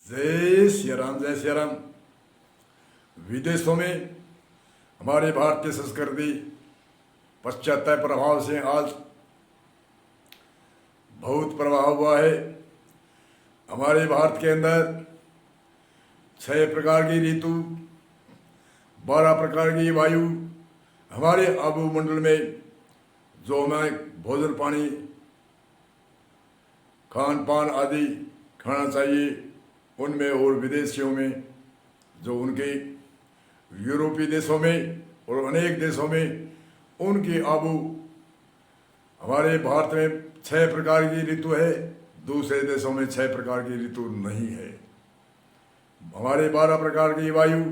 जय सिया राम, जय सिया राम। विदेशों में हमारे भारतीय संस्कृति पाश्चात्य प्रभाव से आज बहुत प्रभाव हुआ है। हमारे भारत के अंदर 6 प्रकार की ऋतु, 12 प्रकार की वायु हमारे आबुमंडल में जो हमें भोजन पानी खान पान आदि खाना चाहिए, उनमें और विदेशियों में जो उनके यूरोपीय देशों में और अनेक देशों में उनकी आबू हमारे भारत में 6 प्रकार की ऋतु है, दूसरे देशों में 6 प्रकार की ऋतु नहीं है। हमारे 12 प्रकार की वायु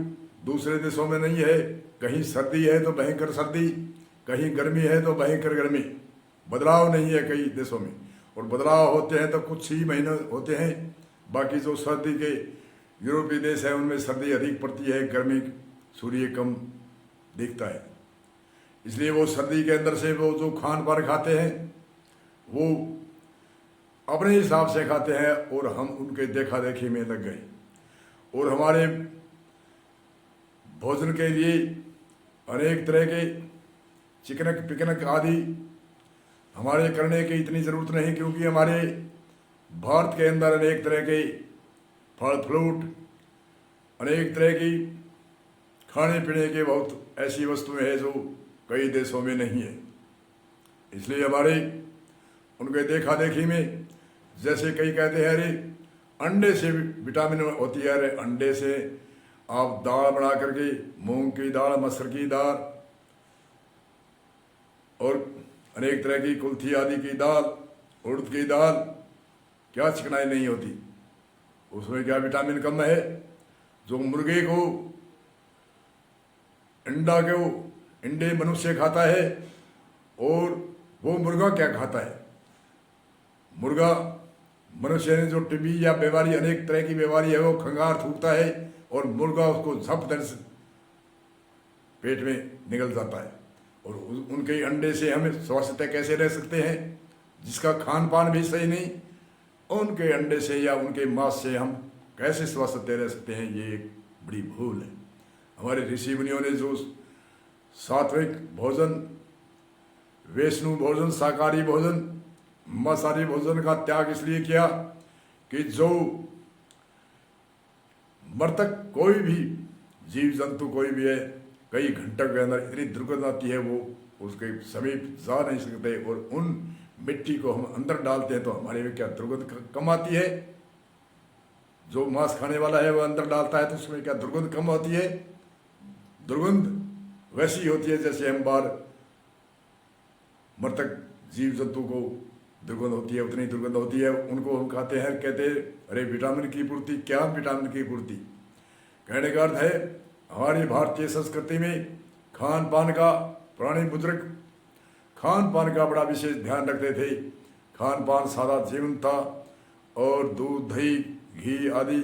दूसरे देशों में नहीं है। कहीं सर्दी है तो भयंकर सर्दी, कहीं गर्मी है तो भयंकर गर्मी, बदलाव नहीं है कई देशों में। और बदलाव होते हैं तो कुछ ही महीने होते हैं। बाकी जो सर्दी के यूरोपीय देश है उनमें सर्दी अधिक पड़ती है, गर्मी सूर्य कम दिखता है। इसलिए वो सर्दी के अंदर से वो जो खान पान खाते हैं वो अपने हिसाब से खाते हैं और हम उनके देखा देखी में लग गए। और हमारे भोजन के लिए अनेक तरह के चिकनक पिकनक आदि हमारे करने की इतनी ज़रूरत नहीं, क्योंकि हमारे भारत के अंदर अनेक तरह के फल फ्रूट, अनेक तरह की खाने पीने के बहुत ऐसी वस्तुएं हैं जो कई देशों में नहीं है। इसलिए हमारे उनके देखा देखी में जैसे कई कहते हैं अरे अंडे से विटामिन होती है, अरे अंडे से आप दाल बना करके मूंग की दाल, मसूर की दाल और अनेक तरह की कुल्थी आदि की दाल, उड़द की दाल, क्या चिकनाई नहीं होती, उसमें क्या विटामिन कम है। जो मुर्गे को अंडे मनुष्य खाता है और वो मुर्गा क्या खाता है। मुर्गा मनुष्य ने जो टीबी या बीमारी, अनेक तरह की बीमारी है, वो खंगार थूकता है और मुर्गा उसको झप दर से पेट में निकल जाता है। और उनके अंडे से हम स्वस्थ कैसे रह सकते हैं, जिसका खान पान भी सही नहीं, उनके अंडे से या उनके मांस से हम कैसे स्वस्थ रह सकते हैं, ये एक बड़ी भूल है। हमारे ऋषि मुनियों ने जो सात्विक भोजन, वैष्णु भोजन, शाकाहारी भोजन, मांसाहारी भोजन का त्याग इसलिए किया कि जो मृतक कोई भी जीव जंतु कोई भी है, कई घंटों के अंदर इतनी दुर्गंध आती है वो उसके समीप जा नहीं सकते। और उन मिट्टी को हम अंदर डालते हैं तो हमारे में क्या दुर्गंध कम आती है। जो मांस खाने वाला है वो अंदर डालता है तो उसमें क्या दुर्गंध कम होती है। दुर्गंध वैसी होती है जैसे हम बाहर मृतक जीव जंतु को दुर्गंध होती है, उतनी दुर्गंध होती है। उनको हम खाते हैं, कहते हैं अरे विटामिन की पूर्ति। क्या विटामिन की पूर्ति? कहने का अर्थ है हमारी भारतीय संस्कृति में खान पान का, पुराने बुजुर्ग खान पान का बड़ा विशेष ध्यान रखते थे। खान पान सादा जीवन था और दूध, दही, घी आदि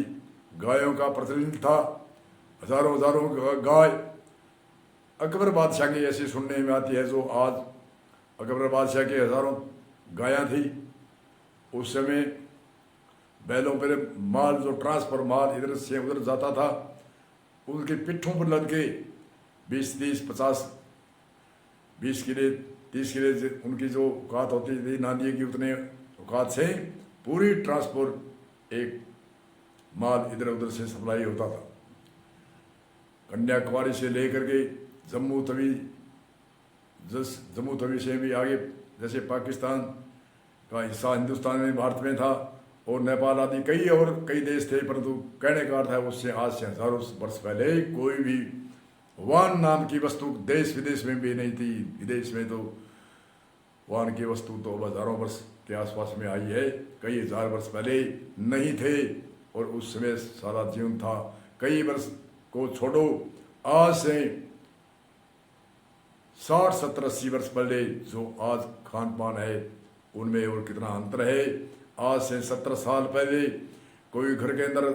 गायों का प्रचलन था। हजारों हजारों गाय अकबर बादशाह की ऐसी सुनने में आती है, जो आज अकबर बादशाह के हजारों गायां थी। उस समय बैलों पर माल, जो ट्रांसफर माल इधर से उधर जाता था, उनके पिट्ठों पर लद के 20-30, 50, 20 किले, 30 किले उनकी जो औकात होती थी नादिए की, उतने औकात से पूरी ट्रांसपोर्ट एक माल इधर उधर से सप्लाई होता था। कन्याकुमारी से लेकर के जम्मू तवी से भी आगे, जैसे पाकिस्तान का हिस्सा हिंदुस्तान में, भारत में था, और नेपाल आदि कई देश थे। परंतु कहने का अर्थ है उससे आज से हजारों वर्ष पहले कोई भी वान नाम की वस्तु देश विदेश में भी नहीं थी। विदेश में तो वान की वस्तु तो हजारों वर्ष के आसपास में आई है, कई हजार वर्ष पहले नहीं थे। और उस समय सारा जीवन था। कई वर्ष को छोड़ो, आज से 60, 70, 80 वर्ष पहले जो आज खान पान है उनमें और कितना अंतर है। आज से 17 साल पहले कोई घर के अंदर,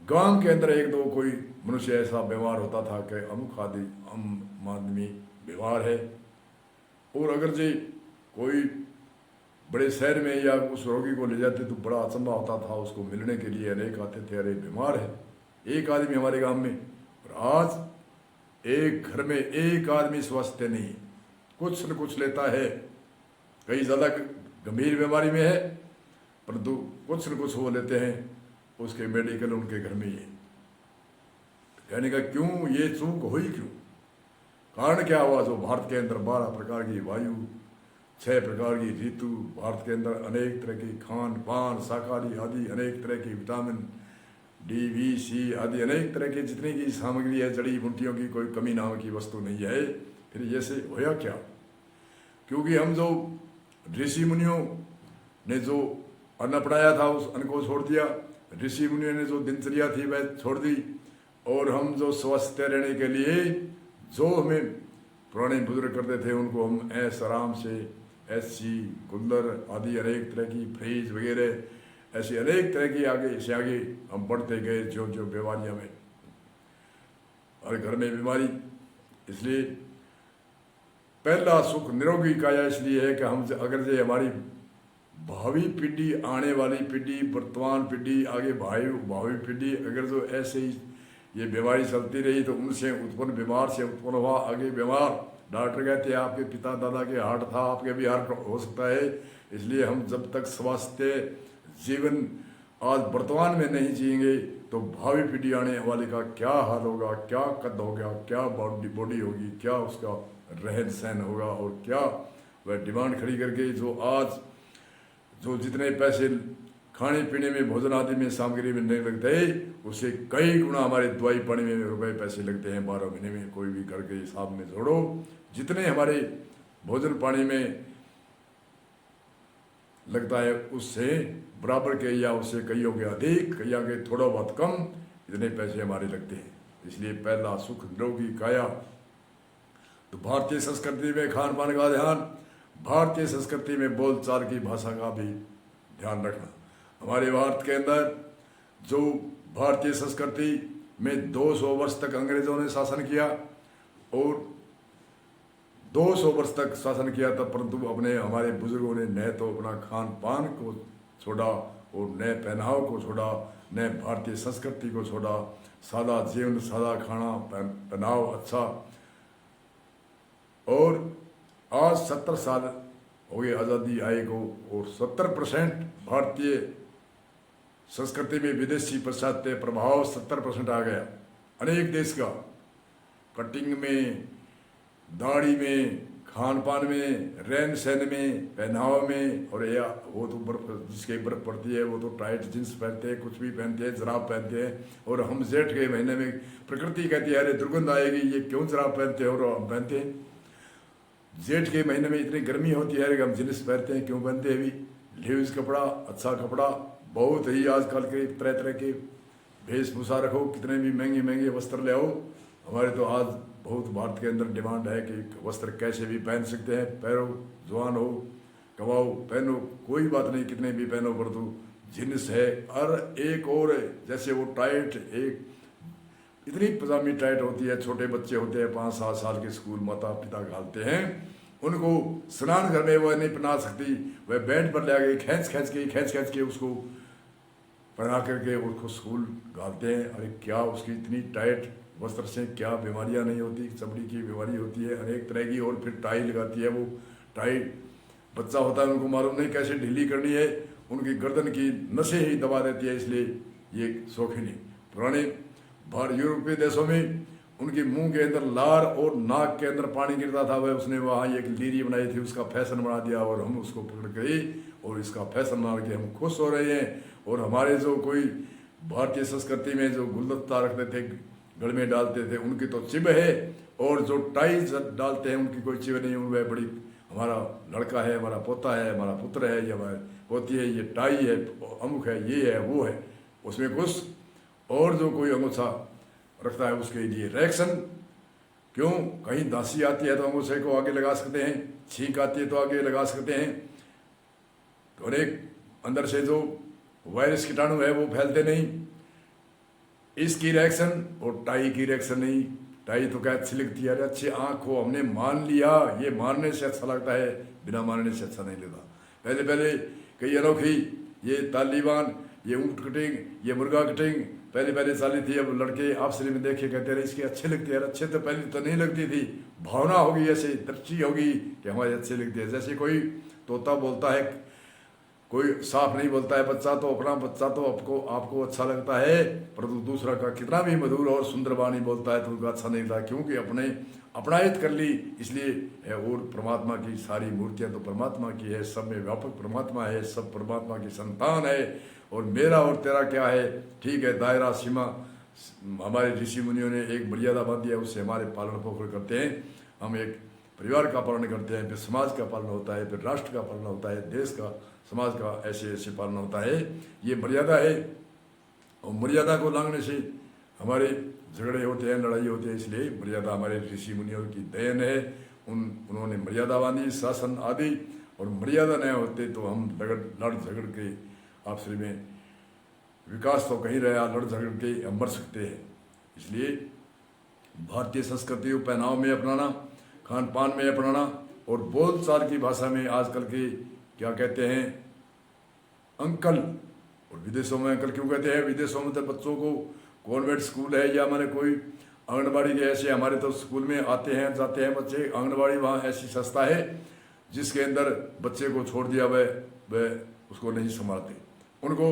गांव के अंदर एक दो कोई मनुष्य ऐसा बीमार होता था कि अमुक आदमी बीमार है। और अगर जी कोई बड़े शहर में या उस रोगी को ले जाते तो बड़ा अचंभा होता था, उसको मिलने के लिए अनेक आते थे, अरे बीमार है एक आदमी हमारे गांव में। और आज एक घर में एक आदमी स्वस्थ नहीं, कुछ न कुछ लेता है, कई ज़्यादा गंभीर बीमारी में है परंतु कुछ न कुछ वो लेते हैं, उसके मेडिकल उनके घर में ही है। कहने का क्यों ये चूक हुई, क्यों, कारण क्या हुआ? जो भारत के अंदर 12 प्रकार की वायु, 6 प्रकार की ऋतु, भारत के अंदर अनेक तरह की खान पान शाकाहारी आदि अनेक तरह की विटामिन डी बी सी आदि अनेक तरह की जितनी की सामग्री है, जड़ी बूटियों की कोई कमी नाम की वस्तु नहीं है। फिर ये से होया क्या? क्योंकि हम जो ऋषि मुनियों ने जो अन्न पढ़ाया था उस अन्न को छोड़ दिया, ऋषि मुनियों ने जो दिनचर्या थी वह छोड़ दी, और हम जो स्वस्थ रहने के लिए जो हमें पुराने बुजुर्ग करते थे उनको हम ऐश आराम से एसी कूलर आदि अनेक तरह की फ्रिज वगैरह ऐसी अनेक तरह की आगे से आगे हम बढ़ते गए, जो जो बीमारियां में, हर घर में बीमारी। इसलिए पहला सुख निरोगी काया इसलिए है कि हम अगर जो हमारी भावी पीढ़ी, आने वाली पीढ़ी, वर्तमान पीढ़ी, आगे भावी पीढ़ी अगर जो ऐसे ही ये बीमारी चलती रही तो उनसे उत्पन्न बीमार से उत्पन्न हुआ आगे बीमार। डॉक्टर कहते हैं आपके पिता दादा के हार्ट था, आपके भी हार्ट हो सकता है। इसलिए हम जब तक स्वास्थ्य जीवन आज वर्तमान में नहीं जिएंगे तो भावी पीढ़ी आने वाले का क्या हाल होगा, क्या कद होगा, क्या बॉडी होगी, क्या उसका रहन सहन होगा, और क्या वह डिमांड खड़ी करके जो आज जो जितने पैसे खाने पीने में भोजन आदि में सामग्री में नहीं लगते उससे कई गुना हमारे दवाई पानी में रुपए पैसे लगते हैं 12 महीने में। कोई भी करके हिसाब में जोड़ो, जितने हमारे भोजन पानी में लगता है उससे बराबर के या उससे कईयों के अधिक, कईयों के थोड़ा बहुत कम, इतने पैसे हमारे लगते हैं। इसलिए पहला सुख निरोगी काया। तो भारतीय संस्कृति में खान पान का ध्यान, भारतीय संस्कृति में बोलचाल की भाषा का भी ध्यान रखना। हमारे भारत के अंदर जो भारतीय संस्कृति में 200 वर्ष तक अंग्रेजों ने शासन किया और 200 वर्ष तक शासन किया था, परंतु अपने हमारे बुजुर्गों ने न तो अपना खान पान को छोड़ा और न पहनाव को छोड़ा, न भारतीय संस्कृति को छोड़ा, सादा जीवन, सादा खाना, पहनाव अच्छा। और आज 70 साल हो गए आज़ादी आए को और 70% भारतीय संस्कृति में विदेशी पाश्चात्य प्रभाव 70% आ गया। अनेक देश का कटिंग में, दाढ़ी में, खान पान में, रहन सहन में, पहनाव में, और या वो तो बर्फ जिसके बर्फ पड़ती है वो तो टाइट जींस पहनते हैं, कुछ भी पहनते हैं, जराब पहनते हैं। और हम जेठ के महीने में प्रकृति कहती है अरे दुर्गंध आएगी, ये क्यों जराब पहनते हैं, और हम पहनते हैं। जेठ के महीने में इतनी गर्मी होती है कि हम जींस पहनते हैं, क्यों पहनते हैं? अभी लीव्स कपड़ा, अच्छा कपड़ा, बहुत ही आजकल के तरह तरह के वेशभूषा रखो, कितने भी महंगे महंगे वस्त्र ले आओ। हमारे तो आज बहुत भारत के अंदर डिमांड है कि वस्त्र कैसे भी पहन सकते हैं, पहनो, जवान हो, कमाओ, पहनो, कोई बात नहीं, कितने भी पहनो, परंतु जीन्स है। और एक और जैसे वो टाइट, एक इतनी पजामी टाइट होती है, छोटे बच्चे होते हैं 5-7 साल के, स्कूल माता पिता घालते हैं, उनको स्नान घर में वह नहीं पहना सकती, वह बेड पर ले गई खींच के उसको पहना करके उसको स्कूल घालते हैं। अरे क्या उसकी इतनी टाइट वस्त्र से क्या बीमारियां नहीं होती, चमड़ी की बीमारी होती है अनेक तरह की। और फिर टाई लगाती है, वो टाई बच्चा होता है उनको मालूम नहीं कैसे ढीली करनी है, उनकी गर्दन की नसें ही दबा देती है, इसलिए ये शौकीन है। पुराने यूरोपीय देशों में उनके मुंह के अंदर लार और नाक के अंदर पानी गिरता था, वह उसने वहाँ एक लीरी बनाई थी, उसका फैशन बना दिया, और हम उसको पकड़ गए और इसका फैशन बना के हम खुश हो रहे हैं। और हमारे जो कोई भारतीय संस्कृति में जो गुलदस्ता रखते थे, गल में डालते थे, उनकी तो चिब है, और जो टाई डालते हैं उनकी कोई चिब नहीं। वह बड़ी हमारा लड़का है, हमारा पोता है, हमारा पुत्र है, ये हमारी पोती है, ये टाई है, अमुक है, ये है, वो है, उसमें कुछ। और जो कोई अंगूठा रखता है उसके लिए रिएक्शन, क्यों? कहीं दासी आती है तो अंगूठे को आगे लगा सकते हैं, छींक आती है तो आगे लगा सकते हैं, तो एक अंदर से जो वायरस कीटाणु है वो फैलते नहीं। इसकी रिएक्शन और टाई की रिएक्शन नहीं। टाई तो क्या अच्छी लगती है, अरे अच्छी आँख हो, हमने मान लिया, ये मानने से अच्छा लगता है, बिना मानने से अच्छा नहीं लगता। पहले पहले कई अनोखी, ये तालिबान, ये ऊँट कटिंग, ये मुर्गा कटिंग पहले पहले चाली थी। अब लड़के आपस में देखे कहते रहे इसके अच्छे लगते हैं। अच्छे तो पहले तो नहीं लगती थी, भावना होगी, ऐसे दृष्टि होगी कि हमारे अच्छे लगते हैं। जैसे कोई तोता बोलता है, कोई साफ नहीं बोलता है बच्चा, तो अपना बच्चा तो आपको अच्छा लगता है, परंतु दूसरा का कितना भी मधुर और सुंदर वाणी बोलता है तो उनका अच्छा नहीं लगता, क्योंकि अपने अपनायत कर ली इसलिए है। और परमात्मा की सारी मूर्तियां तो परमात्मा की है, सब में व्यापक परमात्मा है, सब परमात्मा की संतान है। और मेरा और तेरा क्या है, ठीक है, दायरा सीमा हमारे ऋषि मुनियों ने एक मर्यादा बांधी है, उससे हमारे पालन पोषण करते हैं। हम एक परिवार का पालन करते हैं, फिर समाज का पालन होता है, फिर राष्ट्र का पालन होता है, देश का समाज का ऐसे ऐसे पालन होता है। ये मर्यादा है, और मर्यादा को लांघने से हमारे झगड़े होते हैं, लड़ाई होती है। इसलिए मर्यादा हमारे ऋषि मुनियों की देन है। उन्होंने मर्यादा बांधी, शासन आदि, और मर्यादा नहीं होते तो हम लड़ झगड़ के आपस में विकास तो कहीं रहा, लड़ झगड़ के हम मर सकते हैं। इसलिए भारतीय संस्कृति को पहनाव में अपनाना, खान पान में अपनाना, और बोलचाल की भाषा में आजकल के क्या कहते हैं अंकल, और विदेशों में अंकल क्यों कहते हैं? विदेशों में तो बच्चों को कॉन्वेंट स्कूल है या मैंने कोई आंगनबाड़ी के ऐसे, हमारे तो स्कूल में आते हैं जाते हैं बच्चे, आंगनबाड़ी वहाँ ऐसी संस्था है जिसके अंदर बच्चे को छोड़ दिया, वह उसको नहीं संभालते। उनको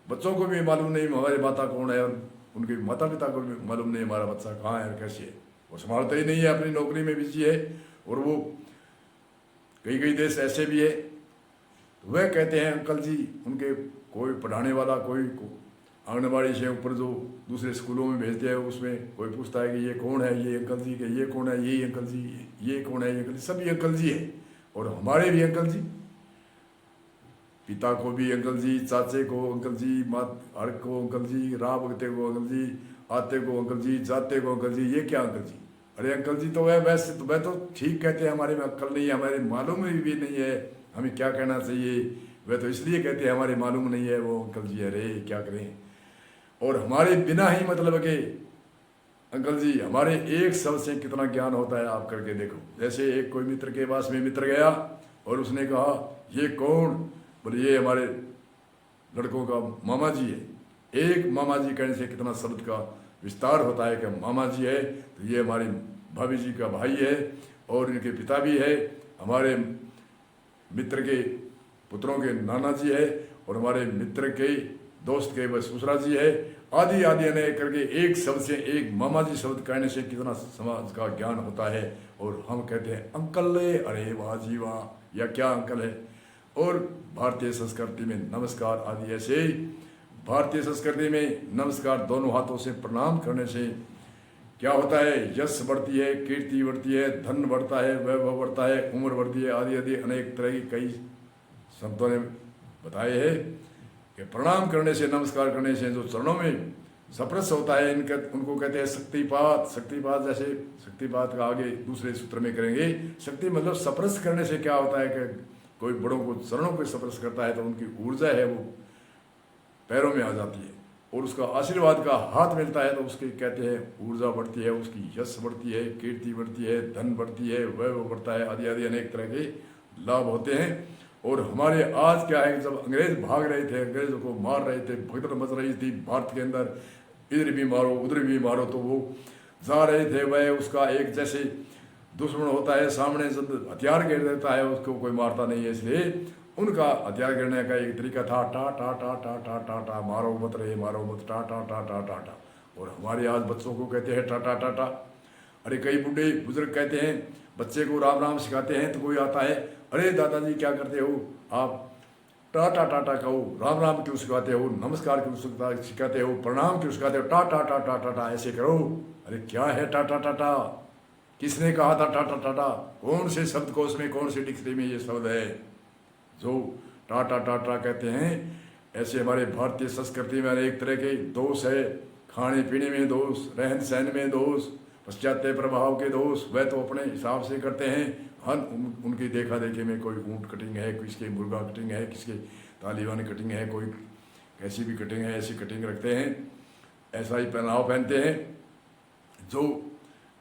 बच्चों को भी मालूम नहीं हमारी माता कौन है, और उनके माता पिता को भी मालूम नहीं हमारा बच्चा कहाँ है और कैसे है, वो संभालते ही नहीं है, अपनी नौकरी में बिजी है। और वो कई कई देश ऐसे भी है, तो वह कहते हैं अंकल जी। उनके कोई पढ़ाने वाला, कोई आंगनबाड़ी से ऊपर जो दूसरे स्कूलों में भेजते हैं, उसमें कोई पूछता है कि ये कौन है, ये अंकल जी, के ये कौन है, ये अंकल जी, ये कौन है, ये अंकल जी, सभी अंकल जी है। और हमारे भी अंकल जी, पिता को भी अंकल जी, चाचे को अंकल जी, मात हर को अंकल जी, राह भगते को अंकल जी, आते को अंकल जी, जाते को अंकल जी, ये क्या अंकल जी? अरे अंकल जी तो वह वैसे तो वह तो ठीक कहते हैं, हमारे में अक्ल नहीं है, हमारे मालूम भी नहीं है हमें क्या कहना चाहिए। वह तो इसलिए कहते हैं हमारे मालूम नहीं है वो अंकल जी, अरे क्या करें। और हमारे बिना ही मतलब के अंकल जी, हमारे एक शब्द से कितना ज्ञान होता है, आप करके देखो। जैसे एक कोई मित्र के पास में मित्र गया और उसने कहा ये कौन? बोले ये हमारे लड़कों का मामा जी है। एक मामा जी कहने से कितना शब्द का विस्तार होता है कि मामा जी है, तो ये हमारी भाभी जी का भाई है, और इनके पिता भी है, हमारे मित्र के पुत्रों के नाना जी है, और हमारे मित्र के दोस्त के वह ससुरा जी है, आदि आदि अनेक करके एक शब्द से, एक मामा जी शब्द कहने से कितना समाज का ज्ञान होता है। और हम कहते हैं अंकल है, अरे वाह जी वाह, या क्या अंकल है। और भारतीय संस्कृति में नमस्कार आदि ऐसे, भारतीय संस्कृति में नमस्कार दोनों हाथों से प्रणाम करने से क्या होता है? यश बढ़ती है, कीर्ति बढ़ती है, धन बढ़ता है, वैभव बढ़ता है, उम्र बढ़ती है, आदि आदि अनेक तरह की कई संतों ने बताए हैं कि प्रणाम करने से, नमस्कार करने से जो चरणों में सप्रस होता है, उनको कहते हैं शक्तिपात। शक्तिपात, जैसे शक्तिपात का आगे दूसरे सूत्र में करेंगे। शक्ति मतलब सप्रस करने से क्या होता है कि कोई बड़ों को चरणों को सप्रस करता है तो उनकी ऊर्जा है वो पैरों में आ जाती है, और उसका आशीर्वाद का हाथ मिलता है तो उसके कहते हैं ऊर्जा बढ़ती है, उसकी यश बढ़ती है, कीर्ति बढ़ती है, धन बढ़ती है, वैभव बढ़ता है, आदि आदि अनेक तरह के लाभ होते हैं। और हमारे आज क्या है, जब अंग्रेज भाग रहे थे, अंग्रेजों को मार रहे थे, भगदड़ मच रही थी भारत के अंदर, इधर भी मारो उधर भी मारो, तो वो जा रहे थे। वह उसका एक जैसे दुश्मन होता है, सामने जब हथियार गिर देता है उसको कोई मारता नहीं है, इसलिए उनका हथियार गिरने का एक तरीका था टा टा टा टा टा टा टा, मारो मत रे मारो मत, टा टा टा टा टा टा। और हमारे आज बच्चों को कहते हैं टा टा टा टा। अरे कई बूढ़े बुजुर्ग कहते हैं, बच्चे को राम राम सिखाते हैं तो कोई आता है, अरे दादाजी क्या करते हो आप, टाटा टाटा कहो, राम राम क्यों सिखाते हो, नमस्कार क्यों सिखाते हो, प्रणाम क्यों सिखाते हो, टा टा टा टा टा टा ऐसे करो। अरे क्या है टाटा टाटा? किसने कहा था टाटा टाटा? कौन से शब्दकोश में, कौन से डिक्शनरी में ये शब्द है जो टाटा टाटा कहते हैं? ऐसे हमारे भारतीय संस्कृति में अनेक तरह के दोष है, खाने पीने में दोष, रहन सहन में दोष, पाश्चात्य प्रभाव के दोष। वह तो अपने हिसाब से करते हैं, उनकी देखा देखी में कोई ऊँट कटिंग है, किसके मुर्गा कटिंग है, किसके तालिबानी कटिंग है, कोई कैसी भी कटिंग है, ऐसी कटिंग रखते हैं, ऐसा ही पहनाव पहनते हैं। जो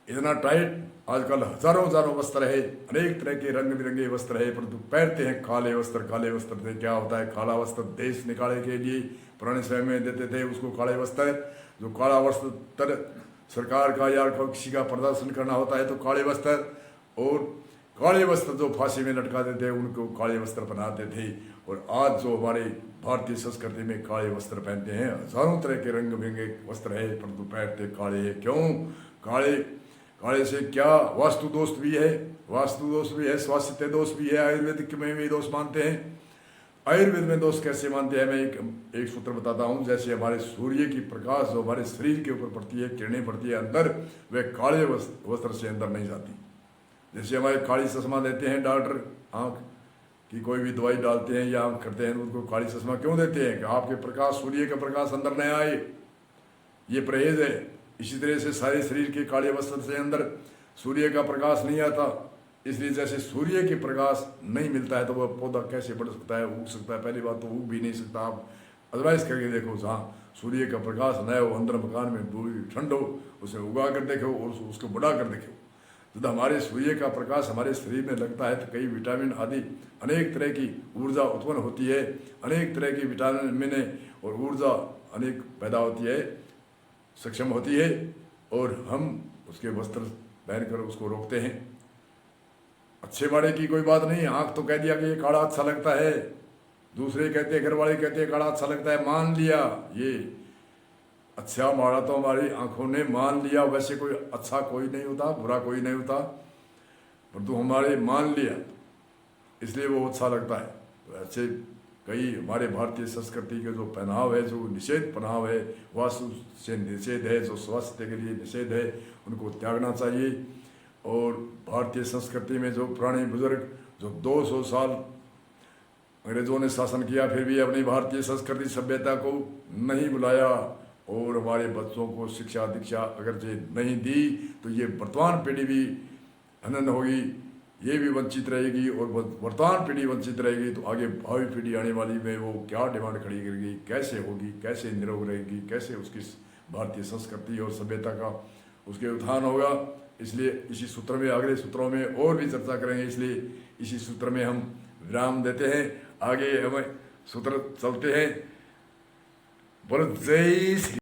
इतना टाइट, आजकल हजारों हजारों वस्त्र है, अनेक तरह के रंग बिरंगे वस्त्र है, परंतु पहनते हैं काले वस्त्र। काले वस्त्र से क्या होता है? काला वस्त्र देश निकाले के लिए पुराने समय में देते थे उसको काले वस्त्र। जो काला वस्त्र सरकार का या किसी का प्रदर्शन करना होता है तो काले वस्त्र, और काले वस्त्र जो फांसी में लटकाते थे उनको काले वस्त्र पहनाते थे। और आज जो हमारे भारतीय संस्कृति में काले वस्त्र पहनते हैं, हजारों तरह के रंग बिरंगे वस्त्र है, परंतु पहनते काले है। क्यों काले? काले से क्या वास्तु दोष भी है, वास्तु दोष भी है, स्वास्थ्य दोष भी है। आयुर्वेदिक में भी दोष मानते हैं। आयुर्वेद में दोष कैसे मानते हैं? मैं एक सूत्र बताता हूँ। जैसे हमारे सूर्य की प्रकाश जो हमारे शरीर के ऊपर पड़ती है, किरणें पड़ती है अंदर, वह काले वस्त्र से अंदर नहीं जाती। जैसे हमारे काली चश्मा देते हैं डॉक्टर, आँख की कोई भी दवाई डालते हैं या आँख करते हैं, उनको काली चश्मा क्यों देते हैं? कि आपके प्रकाश, सूर्य का प्रकाश अंदर न आए, ये परहेज है। इसी तरह से सारे शरीर के काले वस्त्र से अंदर सूर्य का प्रकाश नहीं आता। इसलिए जैसे सूर्य के प्रकाश नहीं मिलता है तो वह पौधा कैसे बढ़ सकता है, उग सकता है? पहली बात तो उग भी नहीं सकता। आप अदरवाइज करके देखो, जहाँ सूर्य का प्रकाश न हो, अंदर मकान में पूरी ठंड हो, उसे उगा कर देखो और उसको बढ़ा कर देखो। जब हमारे सूर्य का प्रकाश हमारे शरीर में लगता है तो कई विटामिन आदि अनेक तरह की ऊर्जा उत्पन्न होती है, अनेक तरह की विटामिन और ऊर्जा अनेक पैदा होती है, सक्षम होती है, और हम उसके वस्त्र पहनकर उसको रोकते हैं। अच्छे माड़े की कोई बात नहीं, आँख तो कह दिया कि ये काला अच्छा लगता है, दूसरे कहते हैं, घर वाले कहते हैं काला अच्छा लगता है, मान लिया। ये अच्छा माड़ा तो हमारी आंखों ने मान लिया। वैसे कोई अच्छा कोई नहीं होता, बुरा कोई नहीं होता, परंतु हमारे मान लिया इसलिए वो अच्छा लगता है। तो ऐसे कई हमारे भारतीय संस्कृति के जो पहनाव है, जो निषेध पहनाव है, वास्तु से निषेध है, जो स्वास्थ्य के लिए निषेध है, उनको त्यागना चाहिए। और भारतीय संस्कृति में जो पुराने बुजुर्ग जो 200 साल अंग्रेजों ने शासन किया, फिर भी अपनी भारतीय संस्कृति सभ्यता को नहीं बुलाया और हमारे बच्चों को शिक्षा दीक्षा अगर जे नहीं दी तो ये वर्तमान पीढ़ी भी हनन होगी, ये भी वंचित रहेगी। और वर्तमान पीढ़ी वंचित रहेगी तो आगे भावी पीढ़ी आने वाली में वो क्या डिमांड खड़ी करेगी, कैसे होगी, कैसे निरोग रहेगी, कैसे उसकी भारतीय संस्कृति और सभ्यता का उसके उत्थान होगा। इसलिए इसी सूत्र में, अगले सूत्रों में और भी चर्चा करेंगे, इसलिए इसी सूत्र में हम विराम देते हैं। आगे हमें सूत्र चलते हैं। बोलो जय श्री